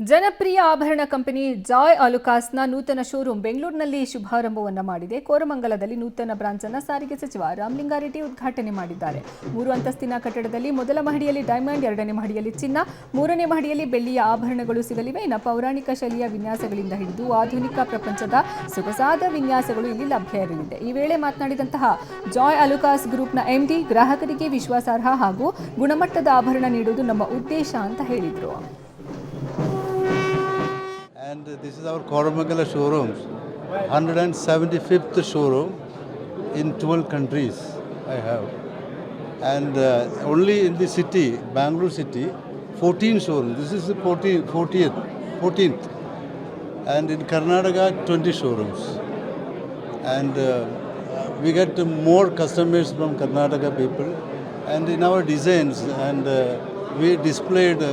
ಜನಪ್ರಿಯ ಆಭರಣ ಕಂಪನಿ ಜಾಯ್ ಅಲುಕಾಸ್ನ ನೂತನ ಶೋರೂಮ್ ಬೆಂಗಳೂರಿನಲ್ಲಿ ಶುಭಾರಂಭವನ್ನು ಮಾಡಿದೆ. ಕೋರಮಂಗಲದಲ್ಲಿ ನೂತನ ಬ್ರಾಂಚ್ ಅನ್ನು ಸಾರಿಗೆ ಸಚಿವ ರಾಮಲಿಂಗಾರೆಡ್ಡಿ ಉದ್ಘಾಟನೆ ಮಾಡಿದ್ದಾರೆ. 3 ಅಂತಸ್ತಿನ ಕಟ್ಟಡದಲ್ಲಿ ಮೊದಲ ಮಹಡಿಯಲ್ಲಿ ಡೈಮಂಡ್, 2ನೇ ಮಹಡಿಯಲ್ಲಿ ಚಿನ್ನ, 3ನೇ ಮಹಡಿಯಲ್ಲಿ ಬೆಳ್ಳಿಯ ಆಭರಣಗಳು ಸಿಗಲಿವೆ. ಇನ್ನು ಪೌರಾಣಿಕ ಶೈಲಿಯ ವಿನ್ಯಾಸಗಳಿಂದ ಹಿಡಿದು ಆಧುನಿಕ ಪ್ರಪಂಚದ ಸೊಗಸಾದ ವಿನ್ಯಾಸಗಳು ಇಲ್ಲಿ ಲಭ್ಯ ಇರಲಿದೆ. ಈ ವೇಳೆ ಮಾತನಾಡಿದಂತಹ ಜಾಯ್ ಅಲುಕಾಸ್ ಗ್ರೂಪ್ನ ಎಂಡಿ, ಗ್ರಾಹಕರಿಗೆ ವಿಶ್ವಾಸಾರ್ಹ ಹಾಗೂ ಗುಣಮಟ್ಟದ ಆಭರಣ ನೀಡುವುದು ನಮ್ಮ ಉದ್ದೇಶ ಅಂತ ಹೇಳಿದರು. And this is our Koramangala showrooms, 175th showroom in 12 countries I have. And only in the city, Bangalore city, 14 showrooms. This is the 14th. And in Karnataka, 20 showrooms. And we get more customers from Karnataka people. And in our designs, and we displayed